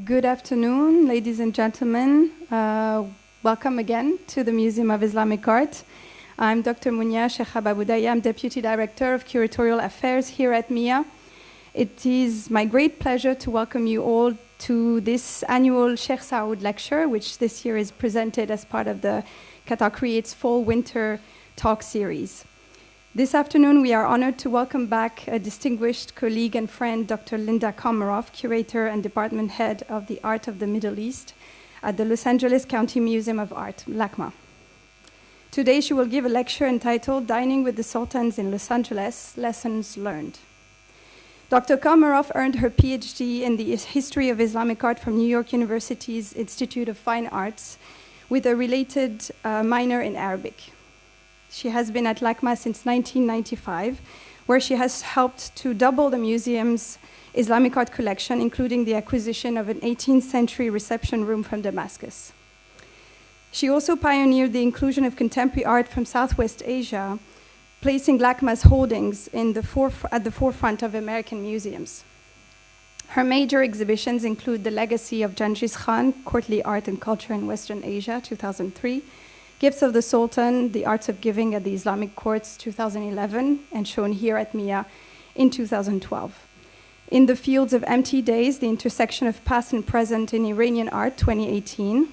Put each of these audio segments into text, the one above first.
Good afternoon, ladies and gentlemen. Welcome again to the Museum of Islamic Art. I'm Dr. Mounia Sheikh Aboudaya. I'm Deputy Director of Curatorial Affairs here at MIA. It is my great pleasure to welcome you all to this annual Sheikh Saoud Lecture, which this year is presented as part of the Qatar Creates Fall-Winter Talk Series. This afternoon, we are honored to welcome back a distinguished colleague and friend, Dr. Linda Komarov, Curator and Department Head of the Art of the Middle East at the Los Angeles County Museum of Art, LACMA. Today, she will give a lecture entitled Dining with the Sultans in Los Angeles, Lessons Learned. Dr. Komarov earned her PhD in the history of Islamic art from New York University's Institute of Fine Arts with a related minor in Arabic. She has been at LACMA since 1995, where she has helped to double the museum's Islamic art collection, including the acquisition of an 18th century reception room from Damascus. She also pioneered the inclusion of contemporary art from Southwest Asia, placing LACMA's holdings at the forefront of American museums. Her major exhibitions include The Legacy of Genghis Khan, Courtly Art and Culture in Western Asia, 2003, Gifts of the Sultan, The Arts of Giving at the Islamic Courts, 2011, and shown here at MIA in 2012. In the Fields of Empty Days, The Intersection of Past and Present in Iranian Art, 2018,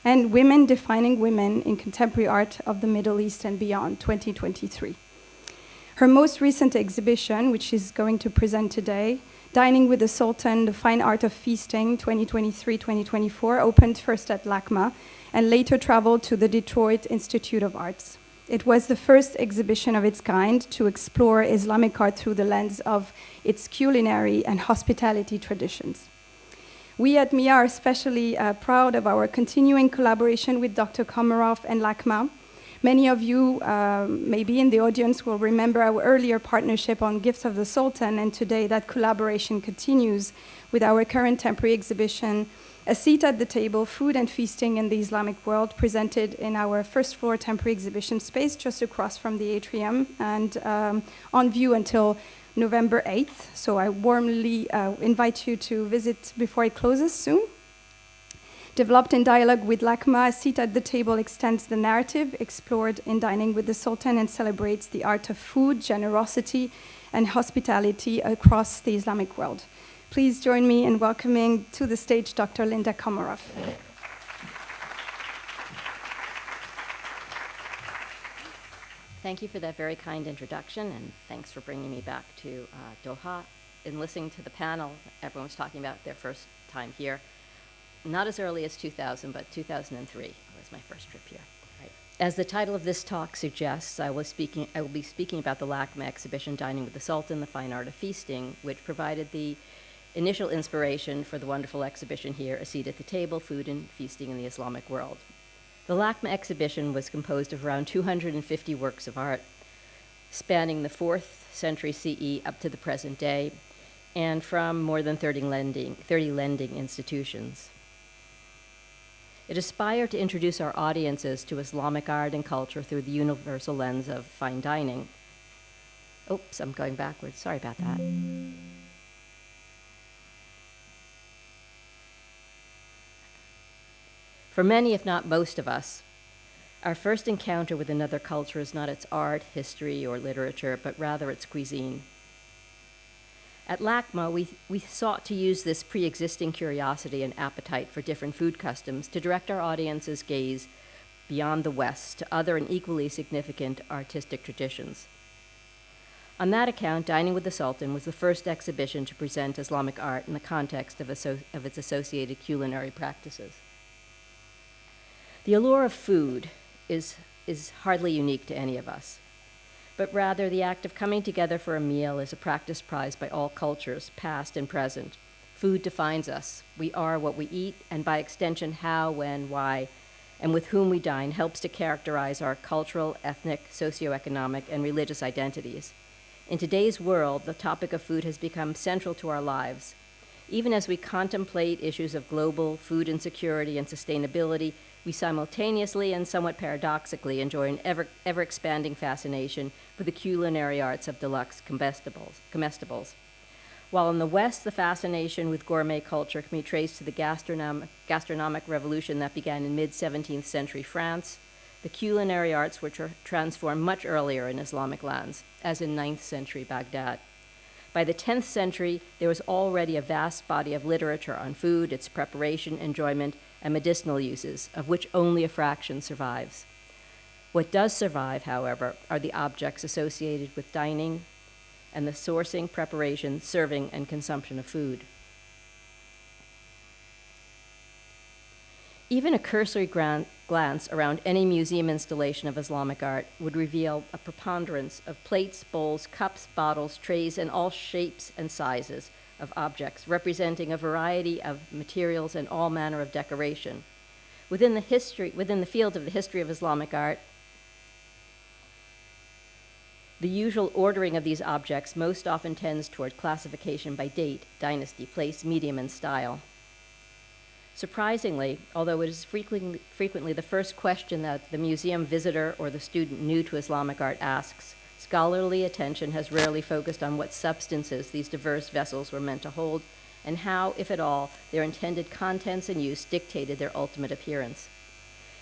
and Women Defining Women in Contemporary Art of the Middle East and Beyond, 2023. Her most recent exhibition, which she's going to present today, Dining with the Sultan, The Fine Art of Feasting, 2023-2024, opened first at LACMA, and later traveled to the Detroit Institute of Arts. It was the first exhibition of its kind to explore Islamic art through the lens of its culinary and hospitality traditions. We at MIA are especially proud of our continuing collaboration with Dr. Komarov and LACMA. Many of you, maybe in the audience, will remember our earlier partnership on Gifts of the Sultan, and today that collaboration continues with our current temporary exhibition, A Seat at the Table, Food and Feasting in the Islamic World, presented in our first floor temporary exhibition space just across from the atrium and on view until November 8th. So I warmly invite you to visit before it closes soon. Developed in dialogue with LACMA, A Seat at the Table extends the narrative explored in Dining with the Sultan and celebrates the art of food, generosity, and hospitality across the Islamic world. Please join me in welcoming to the stage Dr. Linda Komarov. Thank you for that very kind introduction, and thanks for bringing me back to Doha. In listening to the panel, everyone was talking about their first time here. Not as early as 2000, but 2003 was my first trip here. Right. As the title of this talk suggests, I will be speaking about the LACMA exhibition, Dining with the Sultan, The Fine Art of Feasting, which provided the initial inspiration for the wonderful exhibition here, A Seat at the Table, Food and Feasting in the Islamic World. The LACMA exhibition was composed of around 250 works of art, spanning the 4th century CE up to the present day, and from more than 30 lending institutions. It aspired to introduce our audiences to Islamic art and culture through the universal lens of fine dining. Oops, I'm going backwards. Sorry about that. For many, if not most of us, our first encounter with another culture is not its art, history, or literature, but rather its cuisine. At LACMA, we sought to use this pre-existing curiosity and appetite for different food customs to direct our audience's gaze beyond the West to other and equally significant artistic traditions. On that account, Dining with the Sultan was the first exhibition to present Islamic art in the context of its associated culinary practices. The allure of food is hardly unique to any of us, but rather the act of coming together for a meal is a practice prized by all cultures, past and present. Food defines us. We are what we eat, and by extension, how, when, why, and with whom we dine helps to characterize our cultural, ethnic, socioeconomic, and religious identities. In today's world, the topic of food has become central to our lives. Even as we contemplate issues of global food insecurity and sustainability, we simultaneously and somewhat paradoxically enjoy an ever-expanding fascination with the culinary arts of deluxe comestibles. While in the West, the fascination with gourmet culture can be traced to the gastronomic revolution that began in mid-17th century France, the culinary arts were transformed much earlier in Islamic lands, as in 9th century Baghdad. By the 10th century, there was already a vast body of literature on food, its preparation, enjoyment, and medicinal uses, of which only a fraction survives. What does survive, however, are the objects associated with dining and the sourcing, preparation, serving, and consumption of food. Even a cursory glance around any museum installation of Islamic art would reveal a preponderance of plates, bowls, cups, bottles, trays, and all shapes and sizes of objects, representing a variety of materials and all manner of decoration. Within the field of the history of Islamic art, the usual ordering of these objects most often tends toward classification by date, dynasty, place, medium, and style. Surprisingly, although it is frequently the first question that the museum visitor or the student new to Islamic art asks, scholarly attention has rarely focused on what substances these diverse vessels were meant to hold and how, if at all, their intended contents and use dictated their ultimate appearance.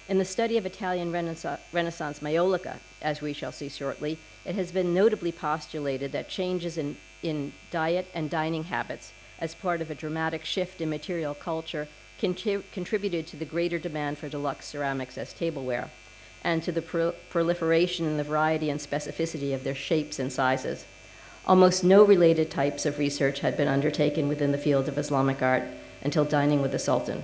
In the study of Italian Renaissance maiolica, as we shall see shortly, it has been notably postulated that changes in diet and dining habits as part of a dramatic shift in material culture contributed to the greater demand for deluxe ceramics as tableware, and to the proliferation in the variety and specificity of their shapes and sizes. Almost no related types of research had been undertaken within the field of Islamic art until Dining with the Sultan.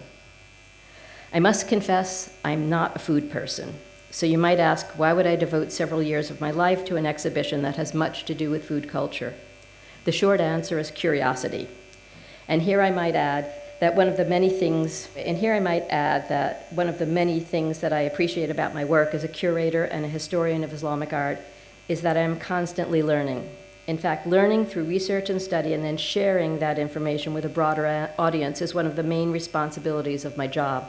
I must confess, I'm not a food person. So you might ask, why would I devote several years of my life to an exhibition that has much to do with food culture? The short answer is curiosity. And here I might add that one of the many things that I appreciate about my work as a curator and a historian of Islamic art is that I am constantly learning. In fact, learning through research and study and then sharing that information with a broader audience is one of the main responsibilities of my job.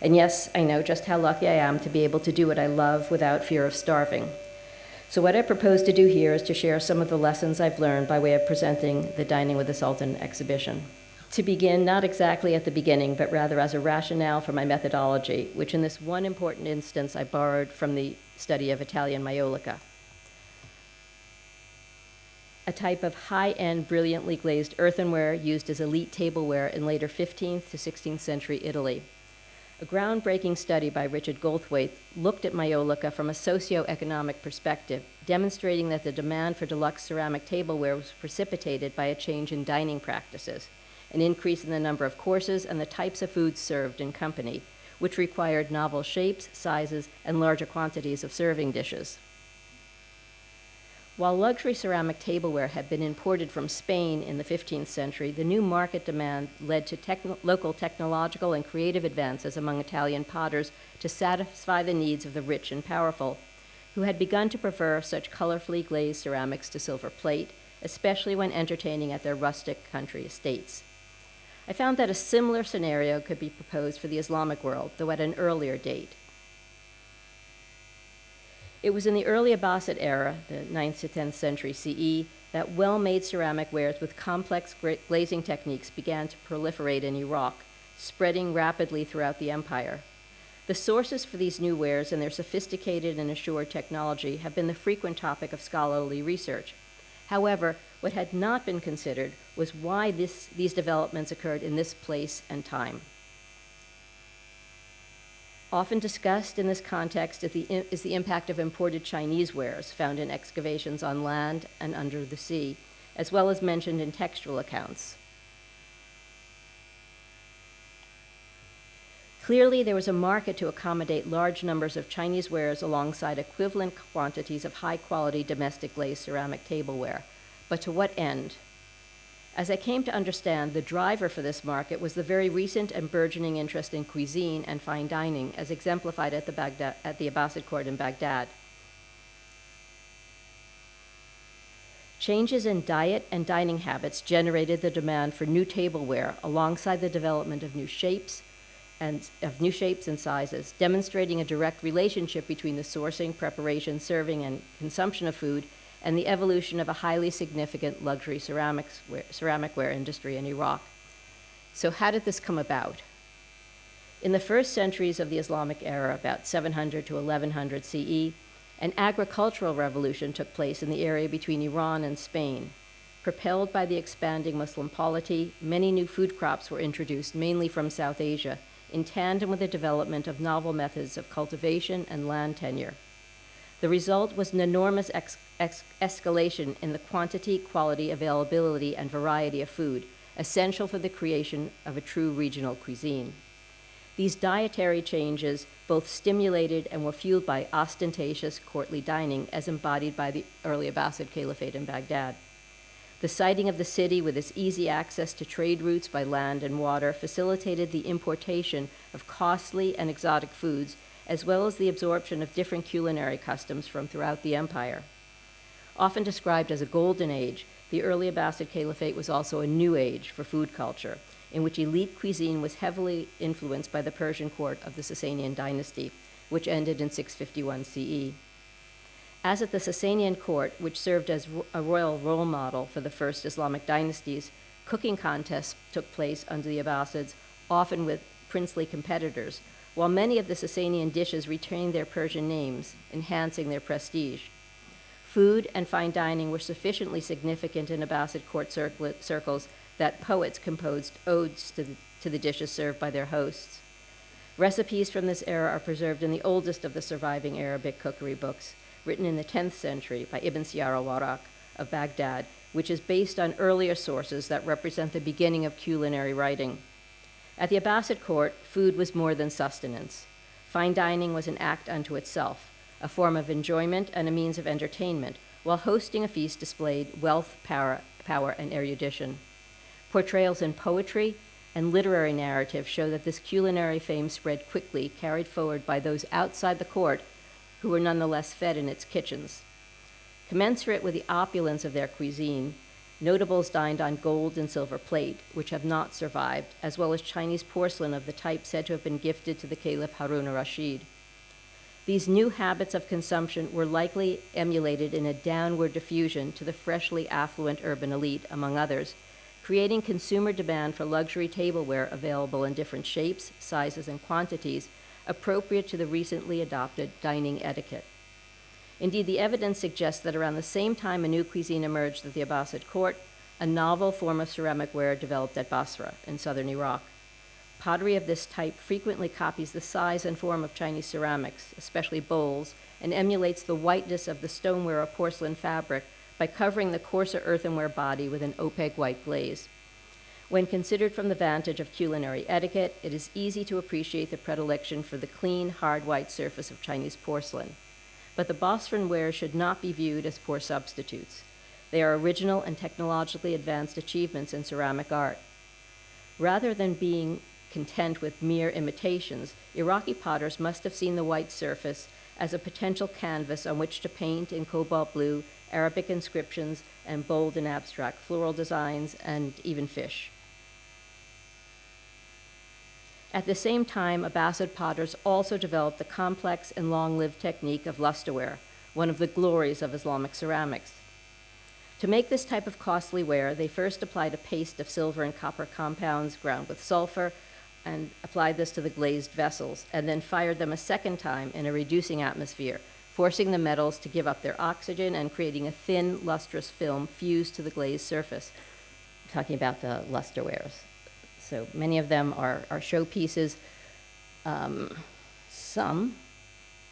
And yes, I know just how lucky I am to be able to do what I love without fear of starving. So what I propose to do here is to share some of the lessons I've learned by way of presenting the Dining with the Sultan exhibition. To begin, not exactly at the beginning, but rather as a rationale for my methodology, which in this one important instance I borrowed from the study of Italian maiolica, a type of high-end, brilliantly glazed earthenware used as elite tableware in later 15th to 16th century Italy. A groundbreaking study by Richard Goldthwaite looked at maiolica from a socio-economic perspective, demonstrating that the demand for deluxe ceramic tableware was precipitated by a change in dining practices, an increase in the number of courses and the types of foods served in company, which required novel shapes, sizes, and larger quantities of serving dishes. While luxury ceramic tableware had been imported from Spain in the 15th century, the new market demand led to local technological and creative advances among Italian potters to satisfy the needs of the rich and powerful, who had begun to prefer such colorfully glazed ceramics to silver plate, especially when entertaining at their rustic country estates. I found that a similar scenario could be proposed for the Islamic world, though at an earlier date. It was in the early Abbasid era, the 9th to 10th century CE, that well-made ceramic wares with complex glazing techniques began to proliferate in Iraq, spreading rapidly throughout the empire. The sources for these new wares and their sophisticated and assured technology have been the frequent topic of scholarly research. However, what had not been considered was why these developments occurred in this place and time. Often discussed in this context is the impact of imported Chinese wares found in excavations on land and under the sea, as well as mentioned in textual accounts. Clearly, there was a market to accommodate large numbers of Chinese wares alongside equivalent quantities of high-quality domestic glazed ceramic tableware. But to what end? As I came to understand, the driver for this market was the very recent and burgeoning interest in cuisine and fine dining, as exemplified at the Abbasid court in Baghdad. Changes in diet and dining habits generated the demand for new tableware alongside the development of new shapes and sizes, demonstrating a direct relationship between the sourcing, preparation, serving, and consumption of food and the evolution of a highly significant luxury ceramic ware industry in Iraq. So how did this come about? In the first centuries of the Islamic era, about 700 to 1100 CE, an agricultural revolution took place in the area between Iran and Spain. Propelled by the expanding Muslim polity, many new food crops were introduced, mainly from South Asia, in tandem with the development of novel methods of cultivation and land tenure. The result was an enormous escalation in the quantity, quality, availability, and variety of food, essential for the creation of a true regional cuisine. These dietary changes both stimulated and were fueled by ostentatious courtly dining as embodied by the early Abbasid Caliphate in Baghdad. The siting of the city with its easy access to trade routes by land and water facilitated the importation of costly and exotic foods, as well as the absorption of different culinary customs from throughout the empire. Often described as a golden age, the early Abbasid Caliphate was also a new age for food culture, in which elite cuisine was heavily influenced by the Persian court of the Sasanian dynasty, which ended in 651 CE. As at the Sasanian court, which served as a royal role model for the first Islamic dynasties, cooking contests took place under the Abbasids, often with princely competitors, while many of the Sasanian dishes retained their Persian names, enhancing their prestige. Food and fine dining were sufficiently significant in Abbasid court circles that poets composed odes to the dishes served by their hosts. Recipes from this era are preserved in the oldest of the surviving Arabic cookery books, written in the 10th century by Ibn Siyar al-Warraq of Baghdad, which is based on earlier sources that represent the beginning of culinary writing. At the Abbasid court, food was more than sustenance. Fine dining was an act unto itself, a form of enjoyment and a means of entertainment, while hosting a feast displayed wealth, power, and erudition. Portrayals in poetry and literary narrative show that this culinary fame spread quickly, carried forward by those outside the court who were nonetheless fed in its kitchens. Commensurate with the opulence of their cuisine, notables dined on gold and silver plate, which have not survived, as well as Chinese porcelain of the type said to have been gifted to the Caliph Harun al-Rashid. These new habits of consumption were likely emulated in a downward diffusion to the freshly affluent urban elite, among others, creating consumer demand for luxury tableware available in different shapes, sizes, and quantities, appropriate to the recently adopted dining etiquette. Indeed, the evidence suggests that around the same time a new cuisine emerged at the Abbasid court, a novel form of ceramic ware developed at Basra in southern Iraq. Pottery of this type frequently copies the size and form of Chinese ceramics, especially bowls, and emulates the whiteness of the stoneware or porcelain fabric by covering the coarser earthenware body with an opaque white glaze. When considered from the vantage of culinary etiquette, it is easy to appreciate the predilection for the clean, hard white surface of Chinese porcelain. But the Bosphorus wares should not be viewed as poor substitutes. They are original and technologically advanced achievements in ceramic art. Rather than being content with mere imitations, Iraqi potters must have seen the white surface as a potential canvas on which to paint in cobalt blue Arabic inscriptions and bold and abstract floral designs and even fish. At the same time, Abbasid potters also developed the complex and long-lived technique of lusterware, one of the glories of Islamic ceramics. To make this type of costly ware, they first applied a paste of silver and copper compounds ground with sulfur and applied this to the glazed vessels, and then fired them a second time in a reducing atmosphere, forcing the metals to give up their oxygen and creating a thin, lustrous film fused to the glazed surface. I'm talking about the lusterwares. So many of them are showpieces. Some,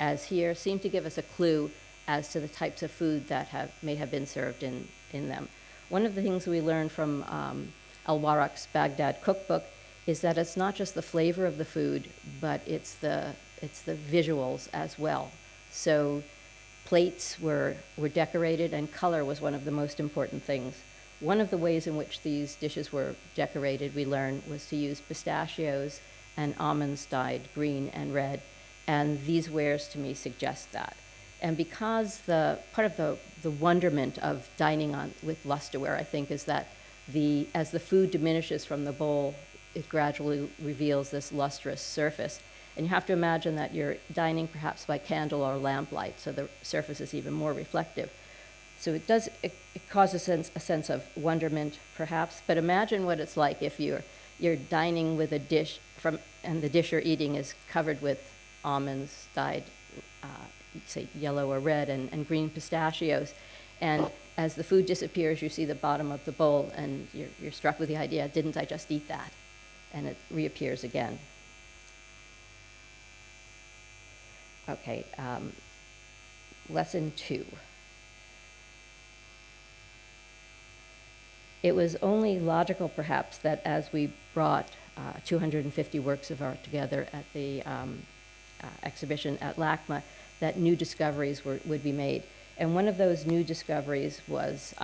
as here, seem to give us a clue as to the types of food that may have been served in them. One of the things we learned from al-Warraq's Baghdad cookbook is that it's not just the flavor of the food, but it's the visuals as well. So plates were decorated, and color was one of the most important things. One of the ways in which these dishes were decorated, we learned, was to use pistachios and almonds dyed green and red, and these wares to me suggest that. And because part of the wonderment of dining with lusterware, I think, is that as the food diminishes from the bowl, it gradually reveals this lustrous surface. And you have to imagine that you're dining perhaps by candle or lamplight, so the surface is even more reflective. So it causes a sense of wonderment, perhaps, but imagine what it's like if you're dining with a dish and the dish you're eating is covered with almonds dyed, say, yellow or red, and green pistachios. And as the food disappears, you see the bottom of the bowl, and you're struck with the idea, didn't I just eat that? And it reappears again. Okay, lesson 2. It was only logical, perhaps, that as we brought 250 works of art together at the exhibition at LACMA, that new discoveries would be made. And one of those new discoveries was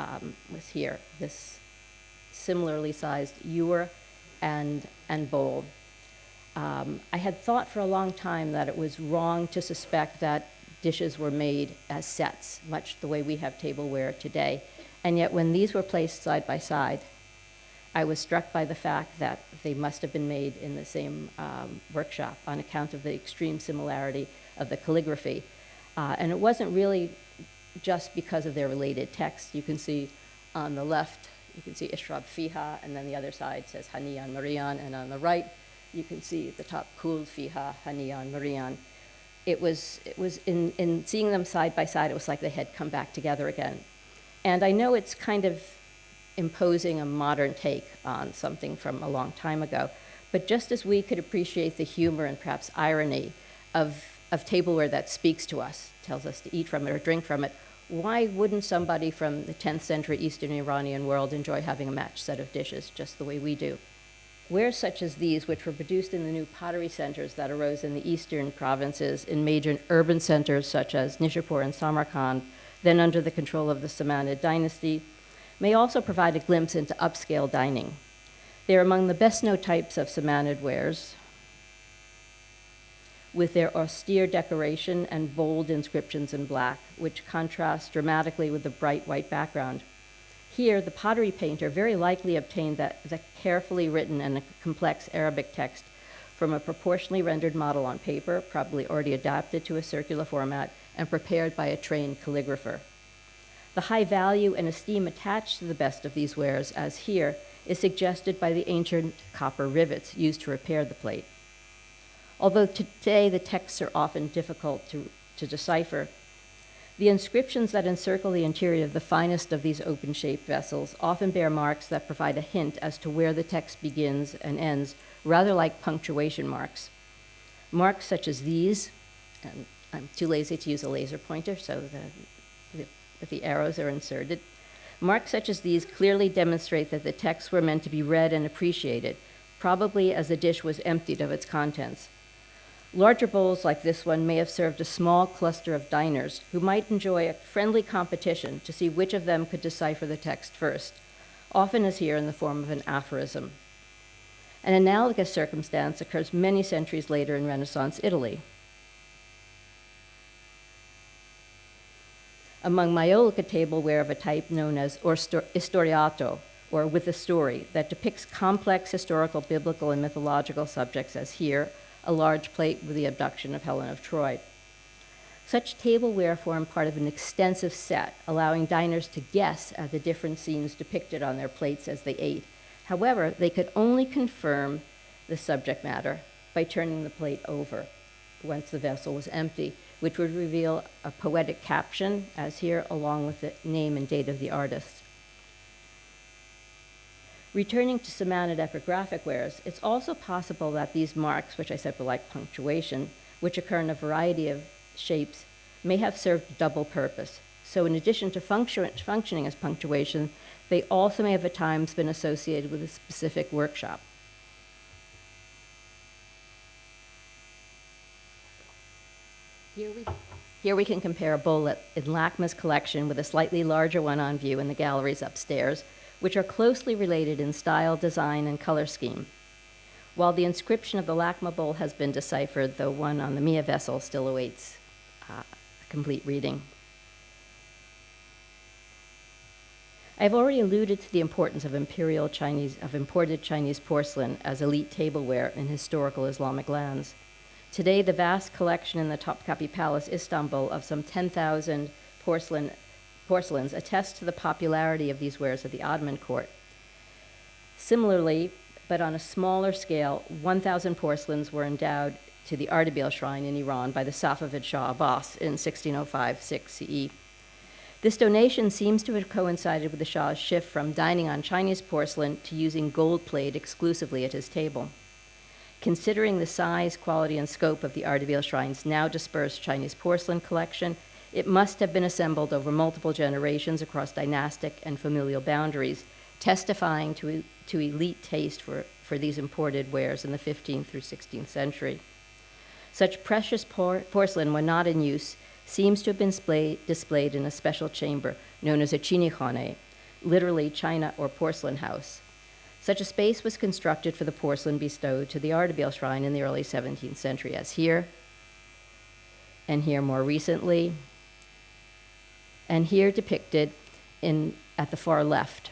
here, this similarly sized ewer and bowl. I had thought for a long time that it was wrong to suspect that dishes were made as sets, much the way we have tableware today. And yet when these were placed side by side, I was struck by the fact that they must have been made in the same workshop on account of the extreme similarity of the calligraphy. And it wasn't really just because of their related text. You can see on the left, you can see Ishrab Fiha, and then the other side says Haniyan Marian, and on the right, you can see at the top Kul Fiha, Haniyan Marian. It was in seeing them side by side, it was like they had come back together again. And I know it's kind of imposing a modern take on something from a long time ago, but just as we could appreciate the humor and perhaps irony of tableware that speaks to us, tells us to eat from it or drink from it, why wouldn't somebody from the 10th century Eastern Iranian world enjoy having a matched set of dishes just the way we do? Wares such as these, which were produced in the new pottery centers that arose in the eastern provinces in major urban centers such as Nishapur and Samarkand, then under the control of the Samanid dynasty, may also provide a glimpse into upscale dining. They are among the best-known types of Samanid wares, with their austere decoration and bold inscriptions in black, which contrast dramatically with the bright white background. Here, the pottery painter very likely obtained the carefully written and complex Arabic text from a proportionally rendered model on paper, probably already adapted to a circular format, and prepared by a trained calligrapher. The high value and esteem attached to the best of these wares, as here, is suggested by the ancient copper rivets used to repair the plate. Although today the texts are often difficult to decipher, the inscriptions that encircle the interior of the finest of these open-shaped vessels often bear marks that provide a hint as to where the text begins and ends, rather like punctuation marks. Marks such as these, and I'm too lazy to use a laser pointer, so the arrows are inserted. Marks such as these clearly demonstrate that the texts were meant to be read and appreciated, probably as the dish was emptied of its contents. Larger bowls like this one may have served a small cluster of diners who might enjoy a friendly competition to see which of them could decipher the text first, often as here in the form of an aphorism. An analogous circumstance occurs many centuries later in Renaissance Italy. Among Maiolica tableware of a type known as istoriato, or with a story, that depicts complex historical, biblical, and mythological subjects, as here, a large plate with the abduction of Helen of Troy. Such tableware formed part of an extensive set, allowing diners to guess at the different scenes depicted on their plates as they ate. However, they could only confirm the subject matter by turning the plate over once the vessel was empty, which would reveal a poetic caption, as here, along with the name and date of the artist. Returning to Samanid epigraphic wares, it's also possible that these marks, which I said were like punctuation, which occur in a variety of shapes, may have served double purpose. So in addition to functioning as punctuation, they also may have at times been associated with a specific workshop. Here we can compare a bowl in LACMA's collection with a slightly larger one on view in the galleries upstairs, which are closely related in style, design, and color scheme. While the inscription of the LACMA bowl has been deciphered, the one on the Mia vessel still awaits a complete reading. I've already alluded to the importance of imported Chinese porcelain as elite tableware in historical Islamic lands. Today, the vast collection in the Topkapi Palace, Istanbul, of some 10,000 porcelain porcelains attest to the popularity of these wares at the Ottoman court. Similarly, but on a smaller scale, 1,000 porcelains were endowed to the Ardabil shrine in Iran by the Safavid Shah Abbas in 1605-6 CE. This donation seems to have coincided with the Shah's shift from dining on Chinese porcelain to using gold plate exclusively at his table. Considering the size, quality, and scope of the Ardabil shrine's now dispersed Chinese porcelain collection, it must have been assembled over multiple generations across dynastic and familial boundaries, testifying to elite taste for these imported wares in the 15th through 16th century. Such precious porcelain, when not in use, seems to have been displayed in a special chamber known as a chinikhane, literally china or porcelain house. Such a space was constructed for the porcelain bestowed to the Ardabil shrine in the early 17th century, as here, and here more recently, and here depicted at the far left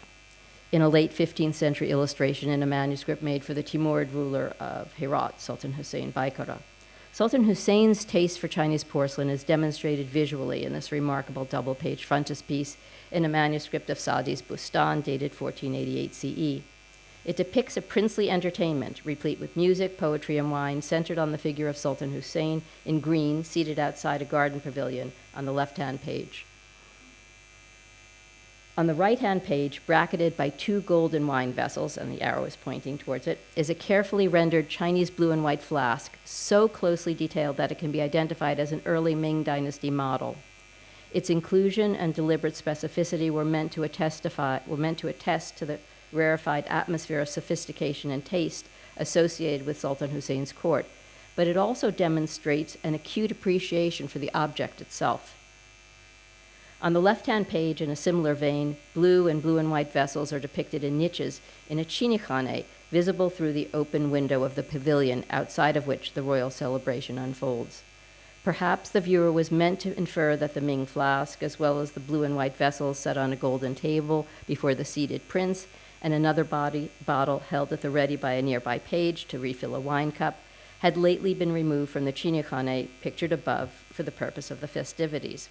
in a late 15th century illustration in a manuscript made for the Timurid ruler of Herat, Sultan Hussein Baikara. Sultan Hussein's taste for Chinese porcelain is demonstrated visually in this remarkable double-page frontispiece in a manuscript of Sadi's Bustan dated 1488 CE. It depicts a princely entertainment, replete with music, poetry, and wine, centered on the figure of Sultan Hussein in green, seated outside a garden pavilion on the left-hand page. On the right-hand page, bracketed by 2 golden wine vessels, and the arrow is pointing towards it, is a carefully rendered Chinese blue and white flask, so closely detailed that it can be identified as an early Ming Dynasty model. Its inclusion and deliberate specificity were meant to attest to the rarefied atmosphere of sophistication and taste associated with Sultan Hussein's court, but it also demonstrates an acute appreciation for the object itself. On the left-hand page, in a similar vein, blue and white vessels are depicted in niches in a chinikhane, visible through the open window of the pavilion, outside of which the royal celebration unfolds. Perhaps the viewer was meant to infer that the Ming flask, as well as the blue and white vessels set on a golden table before the seated prince, and another bottle held at the ready by a nearby page to refill a wine cup, had lately been removed from the chinikhane pictured above for the purpose of the festivities.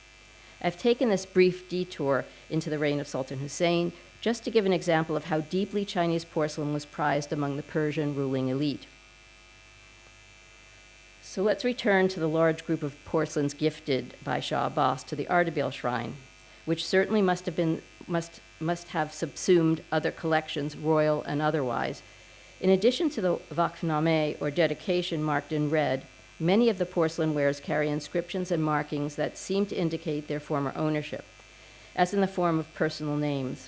I've taken this brief detour into the reign of Sultan Hussein just to give an example of how deeply Chinese porcelain was prized among the Persian ruling elite. So let's return to the large group of porcelains gifted by Shah Abbas to the Ardabil shrine, which certainly must have subsumed other collections, royal and otherwise. In addition to the Vakhnameh, or dedication marked in red, many of the porcelain wares carry inscriptions and markings that seem to indicate their former ownership, as in the form of personal names.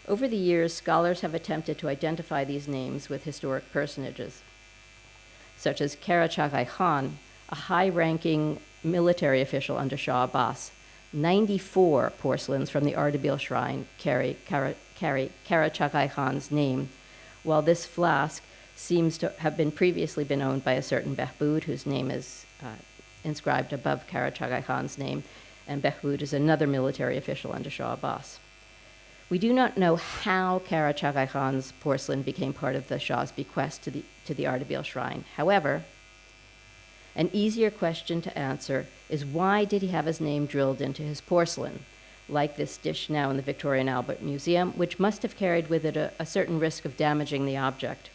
Over the years, scholars have attempted to identify these names with historic personages, such as Karachagai Khan, a high-ranking military official under Shah Abbas. 94 porcelains from the Ardabil shrine carry Karachagai Khan's name, while this flask seems to have previously been owned by a certain Behboud, whose name is inscribed above Karachagai Khan's name, and Behboud is another military official under Shah Abbas. We do not know how Karachagai Khan's porcelain became part of the Shah's bequest to the Ardabil shrine. However, an easier question to answer is, why did he have his name drilled into his porcelain, like this dish now in the Victoria and Albert Museum, which must have carried with it a certain risk of damaging the object?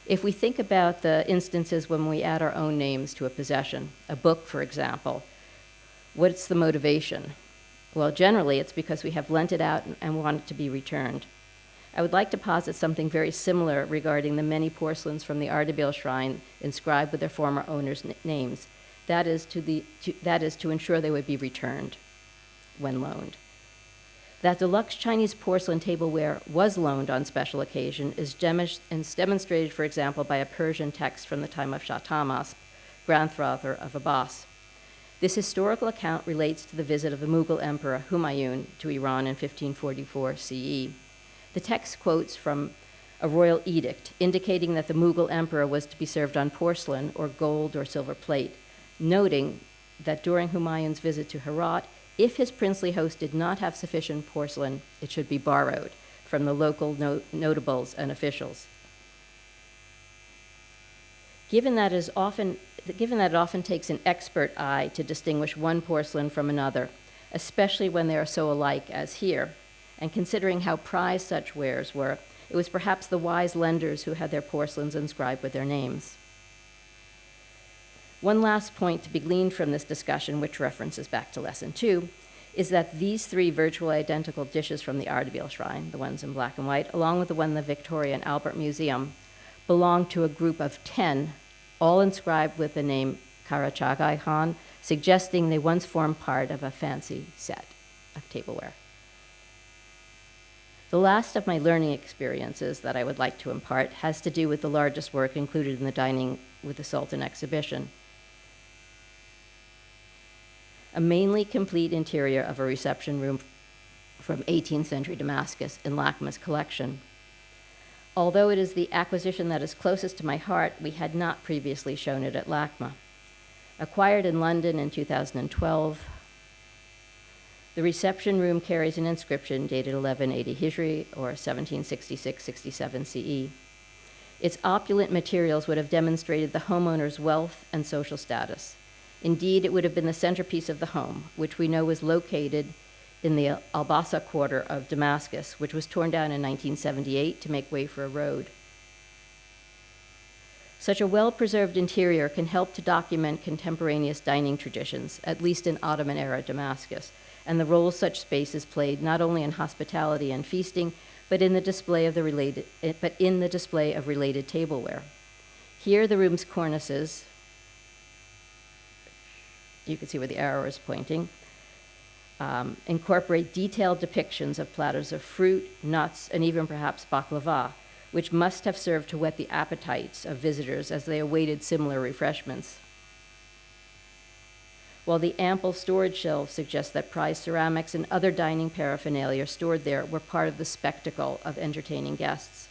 If we think about the instances when we add our own names to a possession, a book, for example, what's the motivation? Well, generally, it's because we have lent it out and want it to be returned. I would like to posit something very similar regarding the many porcelains from the Ardabil shrine inscribed with their former owners' names. That is to ensure they would be returned when loaned. That deluxe Chinese porcelain tableware was loaned on special occasion is demonstrated, for example, by a Persian text from the time of Shah Tahmasp, grandfather of Abbas. This historical account relates to the visit of the Mughal Emperor Humayun to Iran in 1544 CE. The text quotes from a royal edict indicating that the Mughal emperor was to be served on porcelain or gold or silver plate, noting that during Humayun's visit to Herat, if his princely host did not have sufficient porcelain, it should be borrowed from the local notables and officials. Given that it often takes an expert eye to distinguish one porcelain from another, especially when they are so alike as here. And considering how prized such wares were, it was perhaps the wise lenders who had their porcelains inscribed with their names. One last point to be gleaned from this discussion, which references back to lesson 2, is that these 3 virtually identical dishes from the Ardebili Shrine, the ones in black and white, along with the one in the Victoria and Albert Museum, belong to a group of 10, all inscribed with the name Karachagai Khan, suggesting they once formed part of a fancy set of tableware. The last of my learning experiences that I would like to impart has to do with the largest work included in the Dining with the Sultan exhibition. A mainly complete interior of a reception room from 18th century Damascus in LACMA's collection. Although it is the acquisition that is closest to my heart, we had not previously shown it at LACMA. Acquired in London in 2012, the reception room carries an inscription dated 1180 Hijri or 1766-67 CE. Its opulent materials would have demonstrated the homeowner's wealth and social status. Indeed, it would have been the centerpiece of the home, which we know was located in the Al-Bassa quarter of Damascus, which was torn down in 1978 to make way for a road. Such a well-preserved interior can help to document contemporaneous dining traditions, at least in Ottoman-era Damascus, and the role such spaces played not only in hospitality and feasting, but in the display of related tableware. Here, the room's cornices, you can see where the arrow is pointing, incorporate detailed depictions of platters of fruit, nuts, and even perhaps baklava, which must have served to whet the appetites of visitors as they awaited similar refreshments. While the ample storage shelves suggest that prized ceramics and other dining paraphernalia stored there were part of the spectacle of entertaining guests.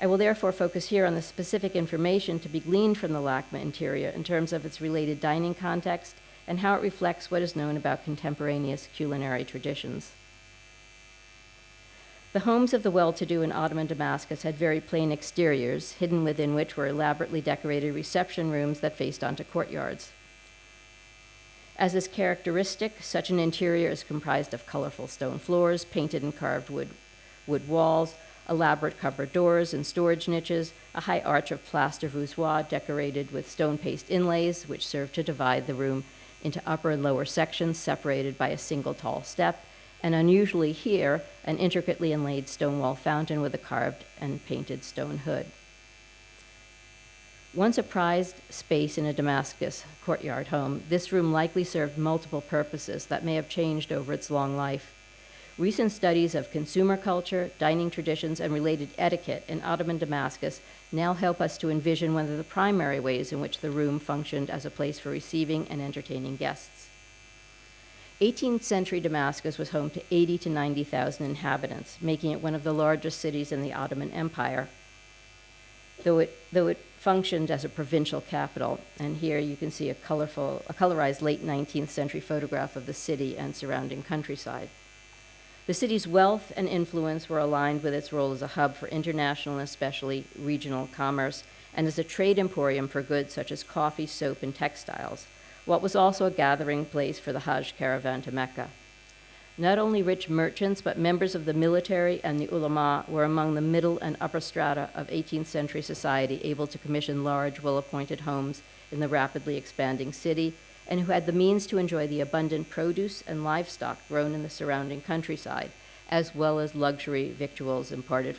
I will therefore focus here on the specific information to be gleaned from the LACMA interior in terms of its related dining context and how it reflects what is known about contemporaneous culinary traditions. The homes of the well-to-do in Ottoman Damascus had very plain exteriors, hidden within which were elaborately decorated reception rooms that faced onto courtyards. As is characteristic, such an interior is comprised of colorful stone floors, painted and carved wood walls, elaborate cupboard doors and storage niches, a high arch of plaster voussoirs decorated with stone paste inlays, which served to divide the room into upper and lower sections separated by a single tall step, and unusually here, an intricately inlaid stone wall fountain with a carved and painted stone hood. Once a prized space in a Damascus courtyard home, this room likely served multiple purposes that may have changed over its long life. Recent studies of consumer culture, dining traditions, and related etiquette in Ottoman Damascus now help us to envision one of the primary ways in which the room functioned as a place for receiving and entertaining guests. 18th century Damascus was home to 80 to 90,000 inhabitants, making it one of the largest cities in the Ottoman Empire, though it functioned as a provincial capital. And here you can see a colorized late 19th century photograph of the city and surrounding countryside. The city's wealth and influence were aligned with its role as a hub for international and especially regional commerce, and as a trade emporium for goods such as coffee, soap, and textiles, what was also a gathering place for the Hajj caravan to Mecca. Not only rich merchants, but members of the military and the ulama were among the middle and upper strata of 18th century society, able to commission large, well-appointed homes in the rapidly expanding city, and who had the means to enjoy the abundant produce and livestock grown in the surrounding countryside, as well as luxury victuals imported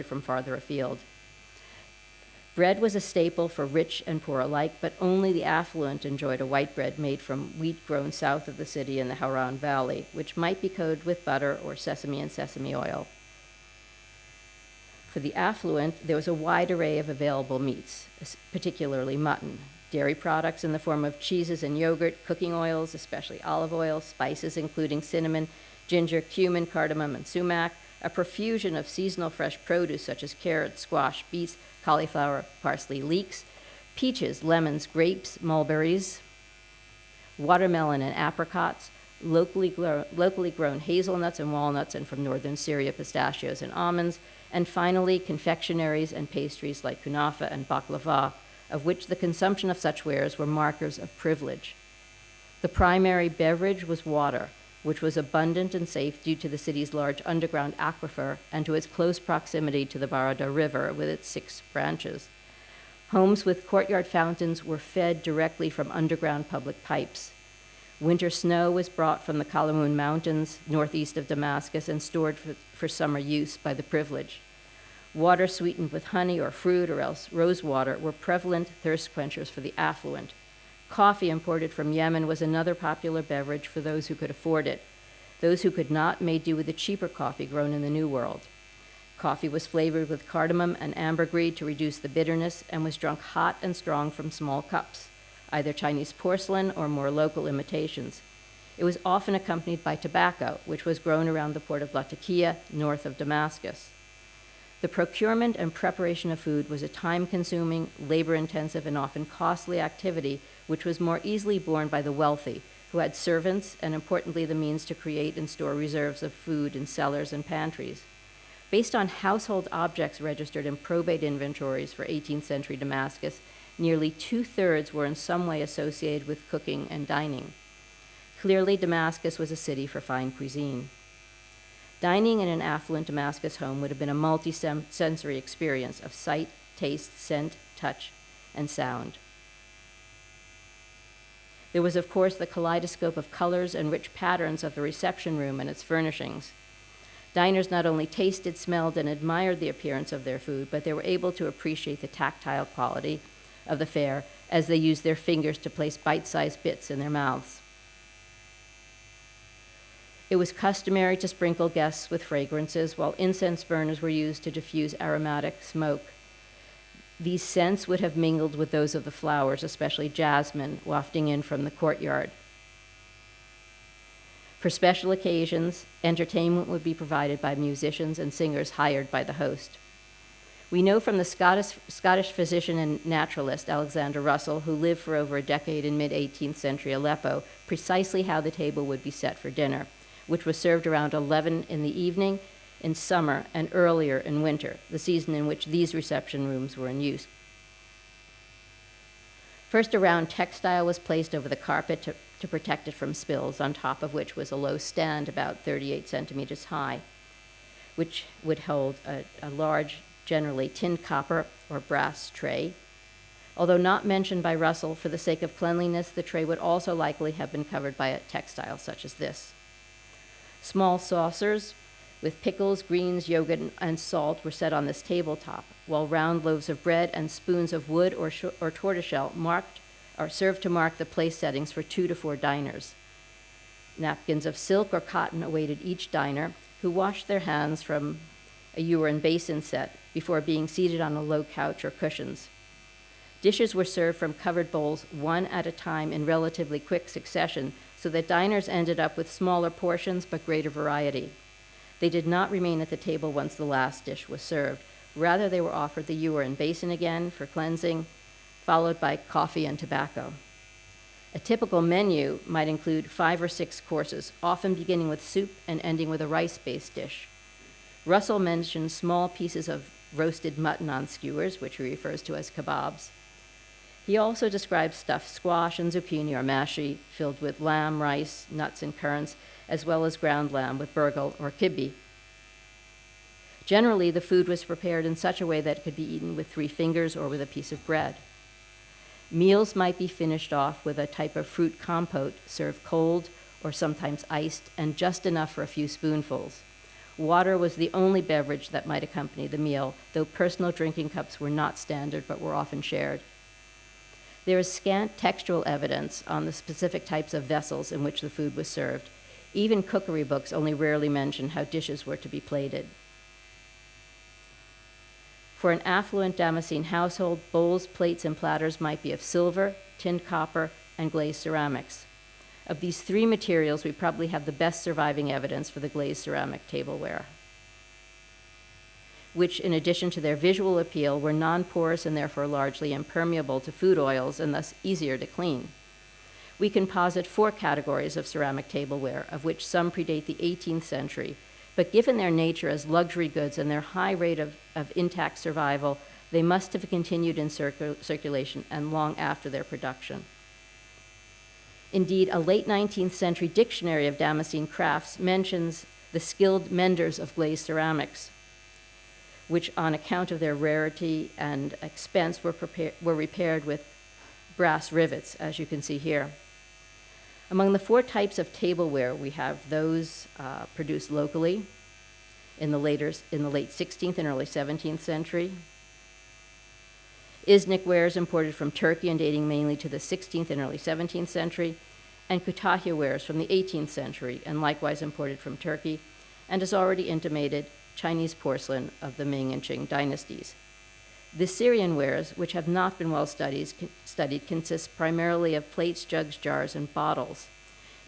from farther afield. Bread was a staple for rich and poor alike, but only the affluent enjoyed a white bread made from wheat grown south of the city in the Hauran Valley, which might be coated with butter or sesame and sesame oil. For the affluent, there was a wide array of available meats, particularly mutton, dairy products in the form of cheeses and yogurt, cooking oils, especially olive oil, spices including cinnamon, ginger, cumin, cardamom, and sumac, a profusion of seasonal fresh produce such as carrots, squash, beets, cauliflower, parsley, leeks, peaches, lemons, grapes, mulberries, watermelon and apricots, locally grown hazelnuts and walnuts, and from northern Syria, pistachios and almonds, and finally confectionaries and pastries like kunafa and baklava, of which the consumption of such wares were markers of privilege. The primary beverage was water, which was abundant and safe due to the city's large underground aquifer and to its close proximity to the Barada River with its 6 branches. Homes with courtyard fountains were fed directly from underground public pipes. Winter snow was brought from the Kalamun Mountains, northeast of Damascus, and stored for summer use by the privileged. Water sweetened with honey or fruit or else rose water were prevalent thirst quenchers for the affluent. Coffee imported from Yemen was another popular beverage for those who could afford it. Those who could not made do with the cheaper coffee grown in the New World. Coffee was flavored with cardamom and ambergris to reduce the bitterness and was drunk hot and strong from small cups, either Chinese porcelain or more local imitations. It was often accompanied by tobacco, which was grown around the port of Latakia, north of Damascus. The procurement and preparation of food was a time-consuming, labor-intensive, and often costly activity which was more easily borne by the wealthy, who had servants and, importantly, the means to create and store reserves of food in cellars and pantries. Based on household objects registered in probate inventories for 18th century Damascus, nearly 2/3 were in some way associated with cooking and dining. Clearly, Damascus was a city for fine cuisine. Dining in an affluent Damascus home would have been a multi-sensory experience of sight, taste, scent, touch, and sound. There was, of course, the kaleidoscope of colors and rich patterns of the reception room and its furnishings. Diners not only tasted, smelled, and admired the appearance of their food, but they were able to appreciate the tactile quality of the fare as they used their fingers to place bite-sized bits in their mouths. It was customary to sprinkle guests with fragrances, while incense burners were used to diffuse aromatic smoke. These scents would have mingled with those of the flowers, especially jasmine, wafting in from the courtyard. For special occasions, entertainment would be provided by musicians and singers hired by the host. We know from the Scottish physician and naturalist Alexander Russell, who lived for over a decade in mid-18th century Aleppo, precisely how the table would be set for dinner, which was served around 11 in the evening in summer and earlier in winter, the season in which these reception rooms were in use. First, a round textile was placed over the carpet to protect it from spills, on top of which was a low stand about 38 centimeters high, which would hold a large, generally tin copper or brass tray. Although not mentioned by Russell, for the sake of cleanliness, the tray would also likely have been covered by a textile such as this. Small saucers with pickles, greens, yogurt, and salt were set on this tabletop, while round loaves of bread and spoons of wood or tortoiseshell served to mark the place settings for 2 to 4 diners. Napkins of silk or cotton awaited each diner, who washed their hands from a ewer and basin set before being seated on a low couch or cushions. Dishes were served from covered bowls one at a time in relatively quick succession, so that diners ended up with smaller portions but greater variety. They did not remain at the table once the last dish was served. Rather, they were offered the ewer and basin again for cleansing, followed by coffee and tobacco. A typical menu might include 5 or 6 courses, often beginning with soup and ending with a rice-based dish. Russell mentions small pieces of roasted mutton on skewers, which he refers to as kebabs. He also describes stuffed squash and zucchini or mashi filled with lamb, rice, nuts, and currants, as well as ground lamb with burgal or kibbe. Generally, the food was prepared in such a way that it could be eaten with 3 fingers or with a piece of bread. Meals might be finished off with a type of fruit compote served cold or sometimes iced, and just enough for a few spoonfuls. Water was the only beverage that might accompany the meal, though personal drinking cups were not standard but were often shared. There is scant textual evidence on the specific types of vessels in which the food was served. Even cookery books only rarely mention how dishes were to be plated. For an affluent Damascene household, bowls, plates, and platters might be of silver, tinned copper, and glazed ceramics. Of these 3 materials, we probably have the best surviving evidence for the glazed ceramic tableware, which, in addition to their visual appeal, were non-porous and therefore largely impermeable to food oils and thus easier to clean. We can posit 4 categories of ceramic tableware, of which some predate the 18th century, but given their nature as luxury goods and their high rate of intact survival, they must have continued in circulation and long after their production. Indeed, a late 19th century dictionary of Damascene crafts mentions the skilled menders of glazed ceramics, which on account of their rarity and expense were repaired with brass rivets, as you can see here. Among the 4 types of tableware, we have those produced locally in the late 16th and early 17th century. Iznik wares imported from Turkey and dating mainly to the 16th and early 17th century, and Kütahya wares from the 18th century and likewise imported from Turkey, and as already intimated, Chinese porcelain of the Ming and Qing dynasties. The Syrian wares, which have not been well studied, consist primarily of plates, jugs, jars, and bottles.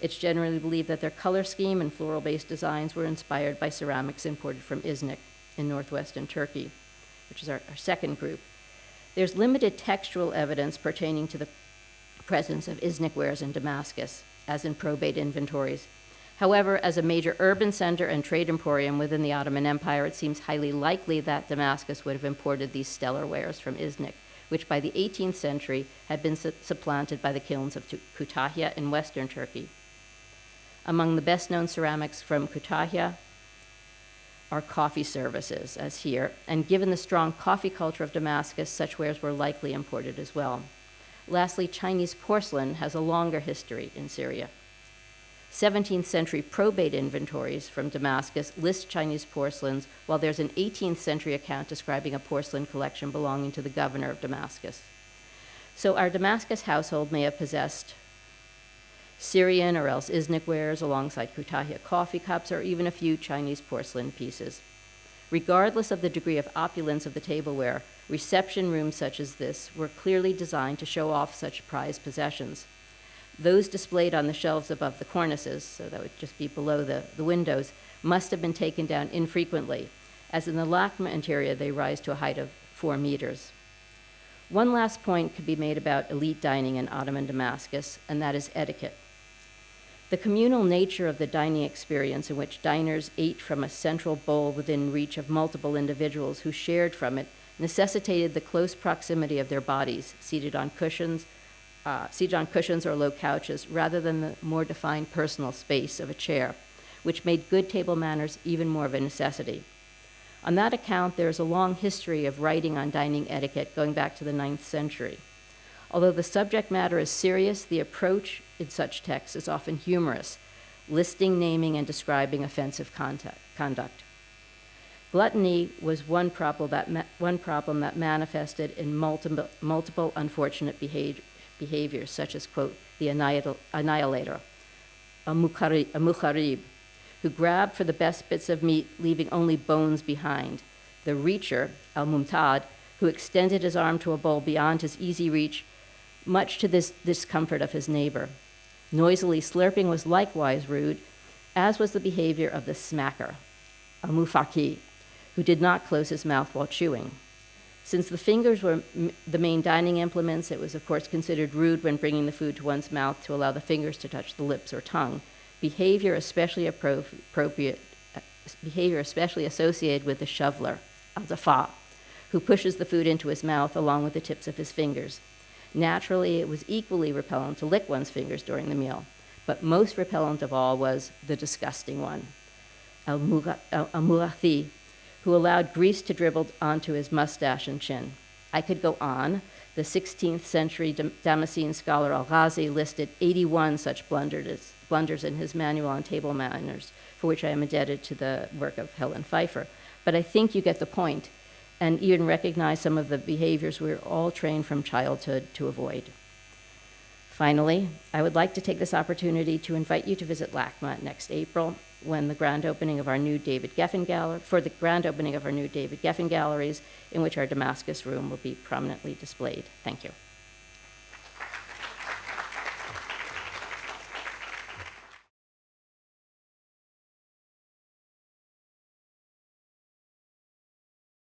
It's generally believed that their color scheme and floral-based designs were inspired by ceramics imported from Iznik in northwestern Turkey, which is our second group. There's limited textual evidence pertaining to the presence of Iznik wares in Damascus, as in probate inventories. However, as a major urban center and trade emporium within the Ottoman Empire, it seems highly likely that Damascus would have imported these stellar wares from Iznik, which by the 18th century had been supplanted by the kilns of Kütahya in western Turkey. Among the best-known ceramics from Kütahya are coffee services, as here, and given the strong coffee culture of Damascus, such wares were likely imported as well. Lastly, Chinese porcelain has a longer history in Syria. 17th century probate inventories from Damascus list Chinese porcelains, while there's an 18th century account describing a porcelain collection belonging to the governor of Damascus. So our Damascus household may have possessed Syrian or else Iznik wares alongside Kütahya coffee cups or even a few Chinese porcelain pieces. Regardless of the degree of opulence of the tableware, reception rooms such as this were clearly designed to show off such prized possessions. Those displayed on the shelves above the cornices, so that would just be below the windows, must have been taken down infrequently, as in the Lakma interior they rise to a height of 4 meters. One last point could be made about elite dining in Ottoman Damascus, and that is etiquette. The communal nature of the dining experience, in which diners ate from a central bowl within reach of multiple individuals who shared from it, necessitated the close proximity of their bodies, seated on cushions or low couches, rather than the more defined personal space of a chair, which made good table manners even more of a necessity. On that account, there is a long history of writing on dining etiquette going back to the 9th century. Although the subject matter is serious, the approach in such texts is often humorous, listing, naming, and describing offensive conduct. Gluttony was one problem that manifested in multiple unfortunate behaviors, such as, quote, the annihilator, a mukharib, who grabbed for the best bits of meat, leaving only bones behind, the reacher, al-mumtad, who extended his arm to a bowl beyond his easy reach, much to the discomfort of his neighbor. Noisily slurping was likewise rude, as was the behavior of the smacker, al-mufaki, who did not close his mouth while chewing. Since the fingers were the main dining implements, it was of course considered rude when bringing the food to one's mouth to allow the fingers to touch the lips or tongue. Behavior especially associated with the shoveler, al-dafa, who pushes the food into his mouth along with the tips of his fingers. Naturally, it was equally repellent to lick one's fingers during the meal, but most repellent of all was the disgusting one, al-murathi, who allowed grease to dribble onto his mustache and chin. I could go on. The 16th century Damascene scholar Al-Ghazi listed 81 such blunders in his manual on table manners, for which I am indebted to the work of Helen Pfeiffer. But I think you get the point, and even recognize some of the behaviors we're all trained from childhood to avoid. Finally, I would like to take this opportunity to invite you to visit LACMA next April, when the grand opening of our new David Geffen Gallery, in which our Damascus room will be prominently displayed. Thank you.